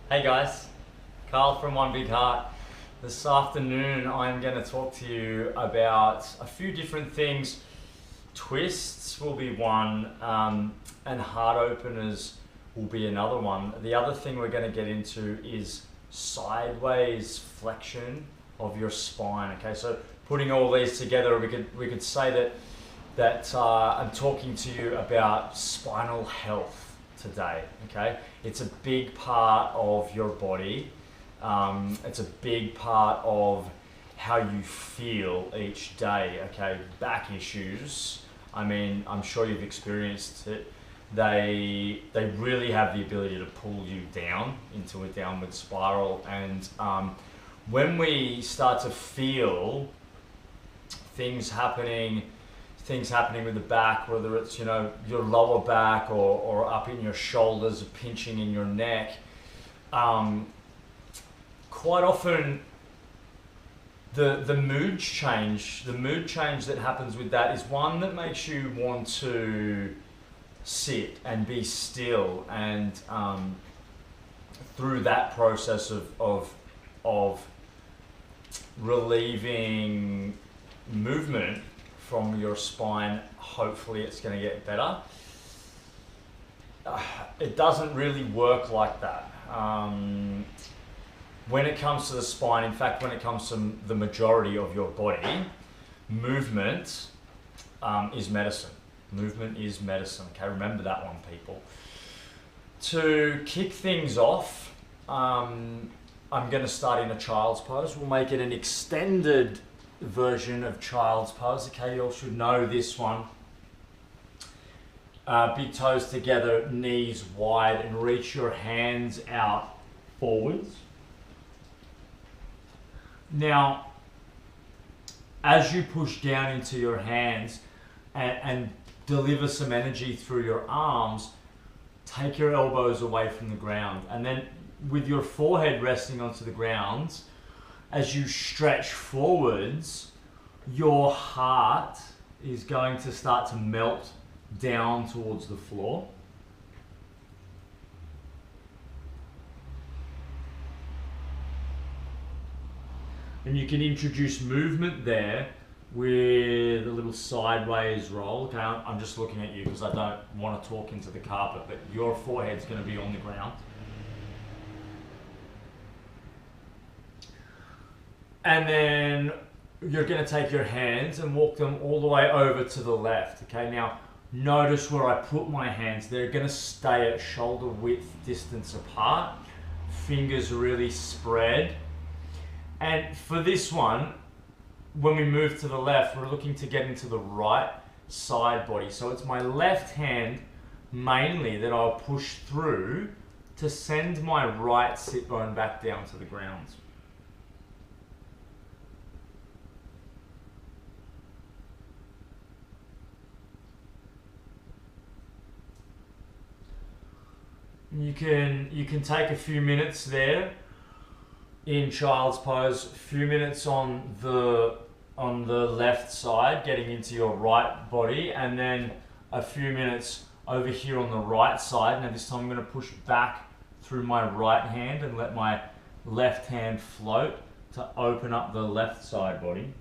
Hey guys, Carl from One Big Heart. This afternoon I'm going to talk to you about a few different things. Twists will be one, and heart openers will be another one. The other thing we're going to get into is sideways flexion of your spine. Okay, so putting all these together, we could say that I'm talking to you about spinal health today. Okay, it's a big part of your body. It's a big part of how you feel each day. Okay, back issues. I mean, I'm sure you've experienced it. They really have the ability to pull you down into a downward spiral, and when we start to feel things happening with the back, whether it's your lower back or up in your shoulders, pinching in your neck, quite often the mood change that happens with that is one that makes you want to sit and be still, and through that process of relieving movement from your spine, hopefully it's going to get better. It doesn't really work like that. When it comes to the spine, in fact, when it comes to the majority of your body, movement is medicine. Movement is medicine. Okay, remember that one, people. To kick things off, I'm going to start in a child's pose. We'll make it an extended version of child's pose. Okay, you all should know this one. Big toes together, knees wide, and reach your hands out forwards. Now, as you push down into your hands and deliver some energy through your arms, take your elbows away from the ground, and then with your forehead resting onto the ground, as you stretch forwards, your heart is going to start to melt down towards the floor. And you can introduce movement there with a little sideways roll. Okay, I'm just looking at you because I don't want to talk into the carpet, but your forehead's going to be on the ground. And then you're going to take your hands and walk them all the way over to the left. Okay, now notice where I put my hands. They're going to stay at shoulder width distance apart. Fingers really spread. And for this one, when we move to the left, we're looking to get into the right side body. So it's my left hand mainly that I'll push through to send my right sit bone back down to the ground. You can take a few minutes there in child's pose, a few minutes on the left side, getting into your right body, and then a few minutes over here on the right side. Now this time I'm going to push back through my right hand and let my left hand float to open up the left side body.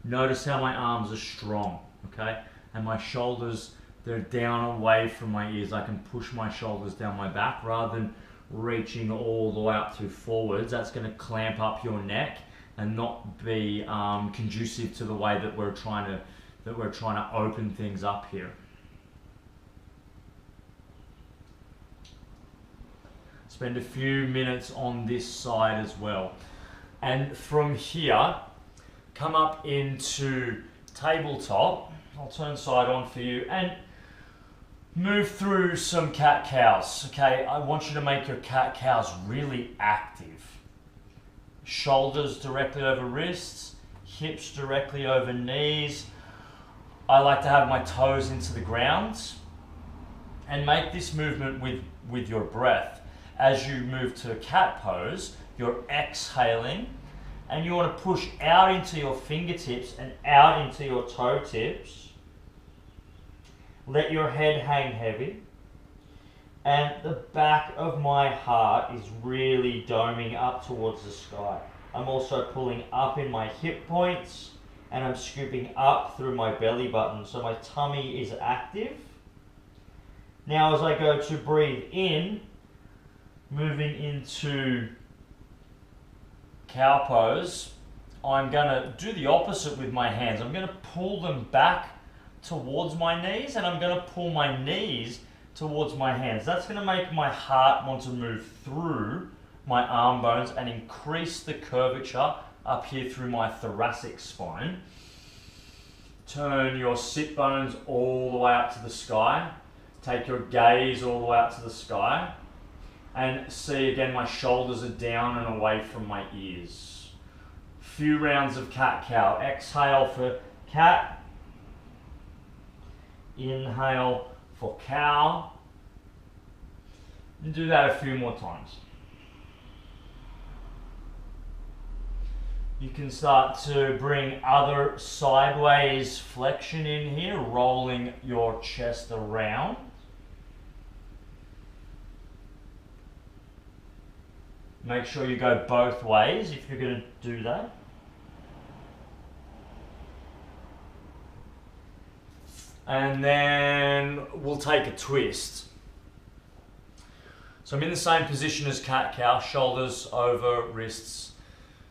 Notice how my arms are strong, okay? And my shoulders, they're down away from my ears. I can push my shoulders down my back rather than reaching all the way up to forwards. That's going to clamp up your neck and not be conducive to the way that we're trying to open things up here. Spend a few minutes on this side as well. And from here, come up into tabletop. I'll turn side on for you and move through some cat-cows. Okay, I want you to make your cat-cows really active. Shoulders directly over wrists, hips directly over knees. I like to have my toes into the ground, and make this movement with your breath. As you move to a cat pose, you're exhaling, and you want to push out into your fingertips and out into your toe tips. Let your head hang heavy. And the back of my heart is really doming up towards the sky. I'm also pulling up in my hip points and I'm scooping up through my belly button, so my tummy is active. Now as I go to breathe in, moving into cow pose, I'm going to do the opposite with my hands. I'm going to pull them back towards my knees, and I'm going to pull my knees towards my hands. That's going to make my heart want to move through my arm bones and increase the curvature up here through my thoracic spine. Turn your sit bones all the way up to the sky. Take your gaze all the way up to the sky. And see again, my shoulders are down and away from my ears. Few rounds of cat-cow. Exhale for cat. Inhale for cow. And do that a few more times. You can start to bring other sideways flexion in here, rolling your chest around. Make sure you go both ways if you're going to do that. And then we'll take a twist. So I'm in the same position as cat-cow, shoulders over wrists,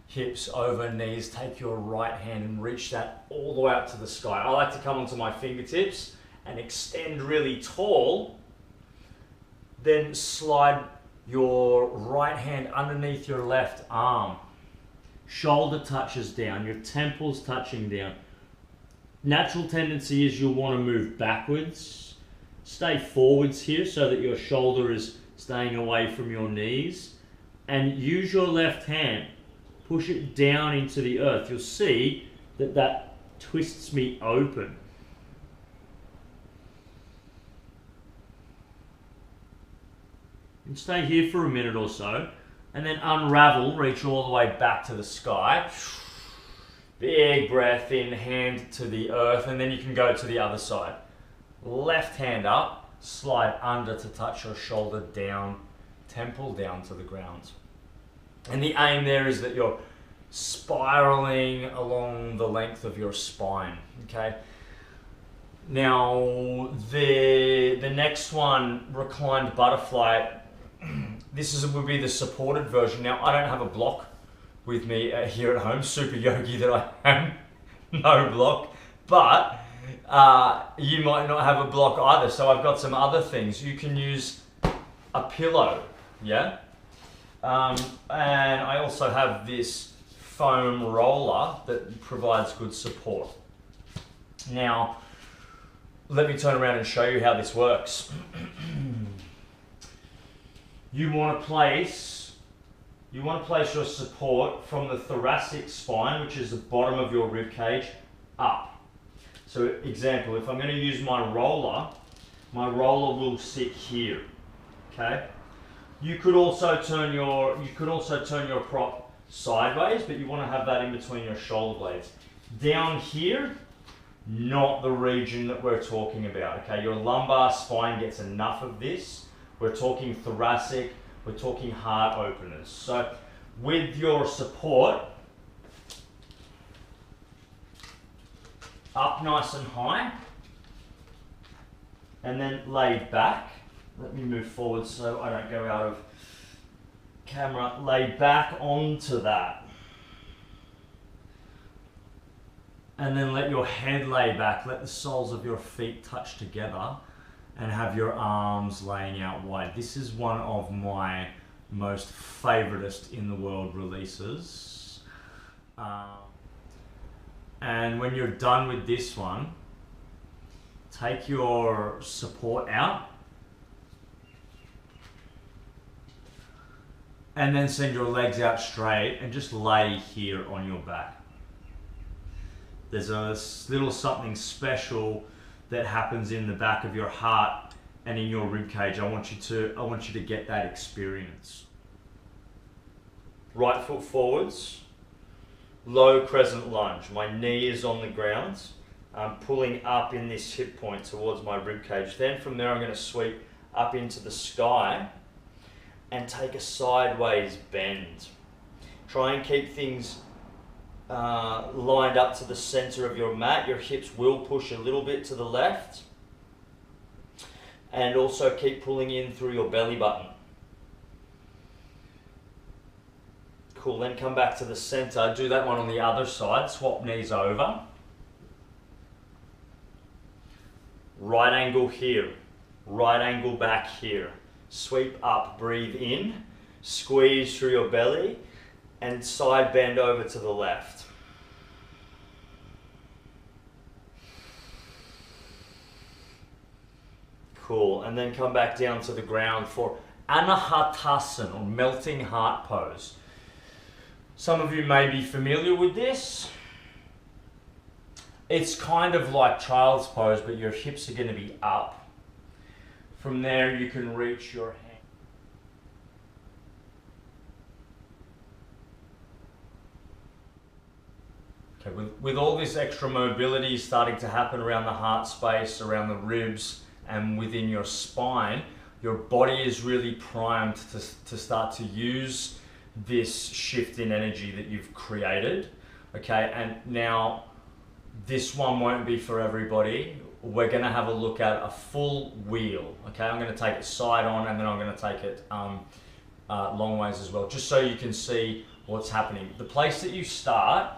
hips over knees. Take your right hand and reach that all the way up to the sky. I like to come onto my fingertips and extend really tall. Then slide your right hand underneath your left arm. Shoulder touches down, your temples touching down. Natural tendency is you'll want to move backwards. Stay forwards here so that your shoulder is staying away from your knees. And use your left hand. Push it down into the earth. You'll see that that twists me open. And stay here for a minute or so, and then unravel, reach all the way back to the sky. Big breath in, hand to the earth, and then you can go to the other side. Left hand up, slide under to touch your shoulder down, temple down to the ground. And the aim there is that you're spiraling along the length of your spine, okay? Now, the next one, reclined butterfly, this would be the supported version. Now, I don't have a block with me here at home, super yogi that I am, no block, but you might not have a block either, so I've got some other things. You can use a pillow, yeah? And I also have this foam roller that provides good support. Now, let me turn around and show you how this works. You want to place your support from the thoracic spine, which is the bottom of your rib cage, up. So, example, if I'm going to use my roller will sit here. Okay. You could also turn your prop sideways, but you want to have that in between your shoulder blades. Down here, not the region that we're talking about. Okay, your lumbar spine gets enough of this. We're talking thoracic, we're talking heart openers. So with your support, up nice and high, and then laid back. Let me move forward so I don't go out of camera. Lay back onto that. And then let your head lay back. Let the soles of your feet touch together and have your arms laying out wide. This is one of my most favoritist in the world releases. And when you're done with this one, take your support out and then send your legs out straight and just lay here on your back. There's a little something special that happens in the back of your heart and in your rib cage. I want you to get that experience. Right foot forwards, low crescent lunge. My knee is on the ground. I'm pulling up in this hip point towards my rib cage. Then from there I'm going to sweep up into the sky and take a sideways bend. Try and keep things lined up to the center of your mat. Your hips will push a little bit to the left. And also keep pulling in through your belly button. Cool, then come back to the center. Do that one on the other side. Swap knees over. Right angle here. Right angle back here. Sweep up, breathe in. Squeeze through your belly. And side bend over to the left. Cool, and then come back down to the ground for Anahatasana, or melting heart pose. Some of you may be familiar with this. It's kind of like child's pose, but your hips are going to be up. From there, you can reach your hand. Okay, with all this extra mobility starting to happen around the heart space, around the ribs, and within your spine, your body is really primed to start to use this shift in energy that you've created. Okay, and now this one won't be for everybody. We're going to have a look at a full wheel. Okay, I'm going to take it side on, and then I'm going to take it long ways as well, just so you can see what's happening. The place that you start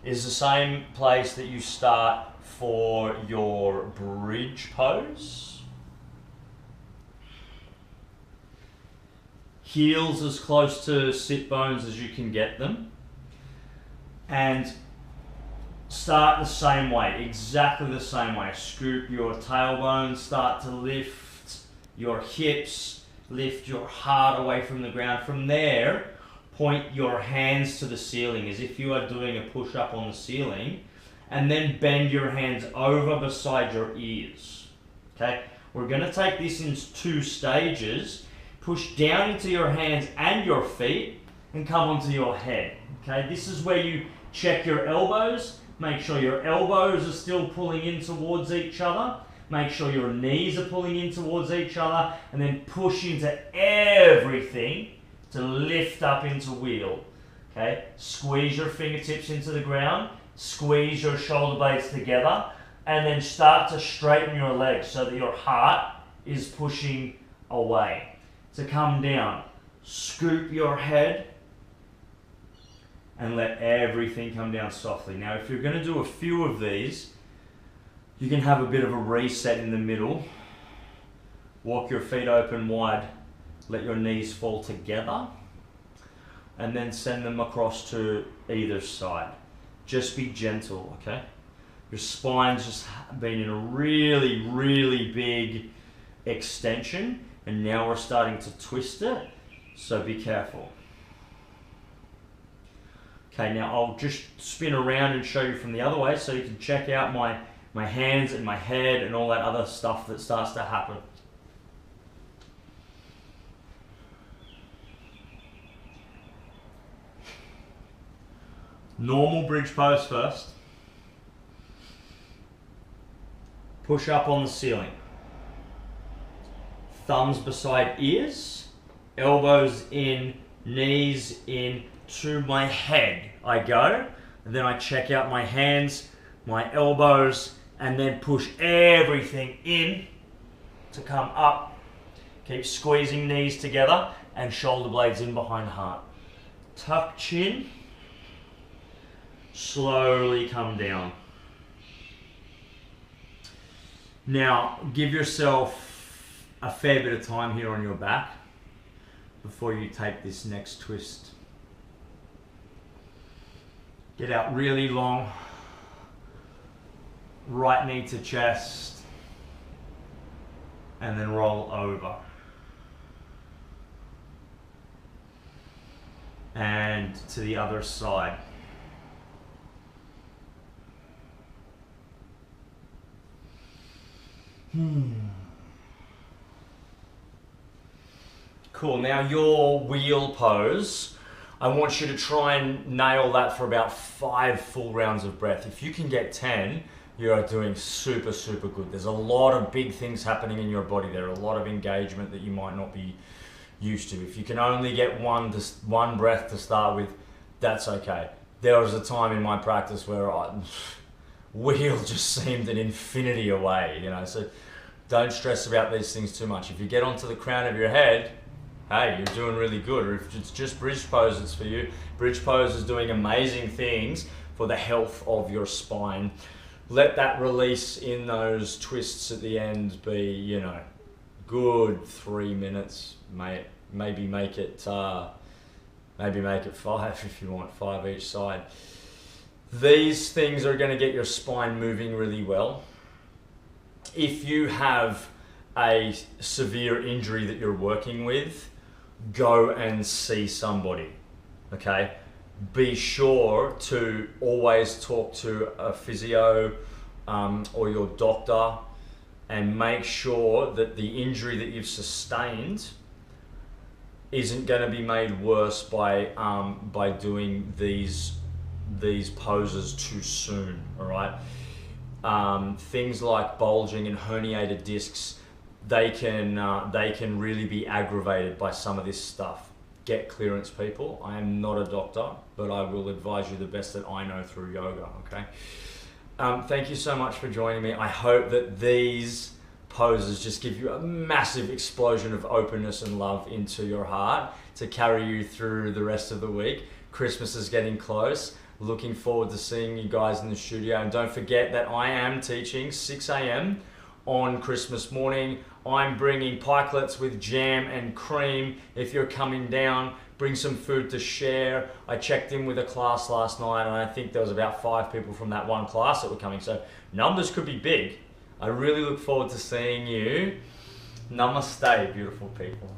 is the same place that you start for your bridge pose. Heels as close to sit bones as you can get them. And start the same way, exactly the same way. Scoop your tailbone, start to lift your hips, lift your heart away from the ground. From there, point your hands to the ceiling as if you are doing a push-up on the ceiling, and then bend your hands over beside your ears. Okay, we're going to take this in 2 stages. Push down into your hands and your feet and come onto your head. Okay, this is where you check your elbows. Make sure your elbows are still pulling in towards each other. Make sure your knees are pulling in towards each other, and then push into everything to lift up into wheel. Okay, squeeze your fingertips into the ground, squeeze your shoulder blades together, and then start to straighten your legs so that your heart is pushing away. To come down, scoop your head and let everything come down softly. Now, if you're going to do a few of these, you can have a bit of a reset in the middle. Walk your feet open wide, let your knees fall together, and then send them across to either side. Just be gentle, okay? Your spine's just been in a really, really big extension, and now we're starting to twist it, so be careful. Okay, now I'll just spin around and show you from the other way so you can check out my hands and my head and all that other stuff that starts to happen. Normal bridge pose first. Push up on the ceiling. Thumbs beside ears, elbows in, knees in, to my head I go, and then I check out my hands, my elbows, and then push everything in to come up. Keep squeezing knees together and shoulder blades in behind heart. Tuck chin, slowly come down. Now give yourself a fair bit of time here on your back before you take this next twist. Get out really long, right knee to chest, and then roll over. And to the other side. Cool, now your wheel pose, I want you to try and nail that for about 5 full rounds of breath. If you can get 10, you are doing super, super good. There's a lot of big things happening in your body. There are a lot of engagement that you might not be used to. If you can only get one breath to start with, that's okay. There was a time in my practice where wheel just seemed an infinity away, you know. So don't stress about these things too much. If you get onto the crown of your head, hey, you're doing really good. Or if it's just bridge poses for you, bridge pose is doing amazing things for the health of your spine. Let that release in those twists at the end be, you know, good 3 minutes. Maybe make it 5 if you want, 5 each side. These things are going to get your spine moving really well. If you have a severe injury that you're working with, go and see somebody, okay? Be sure to always talk to a physio or your doctor, and make sure that the injury that you've sustained isn't going to be made worse by doing these poses too soon. All right. Things like bulging and herniated discs, they can really be aggravated by some of this stuff. Get clearance, people. I am not a doctor, but I will advise you the best that I know through yoga. Okay. Thank you so much for joining me. I hope that these poses just give you a massive explosion of openness and love into your heart to carry you through the rest of the week. Christmas is getting close. Looking forward to seeing you guys in the studio. And don't forget that I am teaching 6 a.m. on Christmas morning. I'm bringing pikelets with jam and cream. If you're coming down, bring some food to share. I checked in with a class last night, and I think there was about 5 people from that one class that were coming. So numbers could be big. I really look forward to seeing you. Namaste, beautiful people.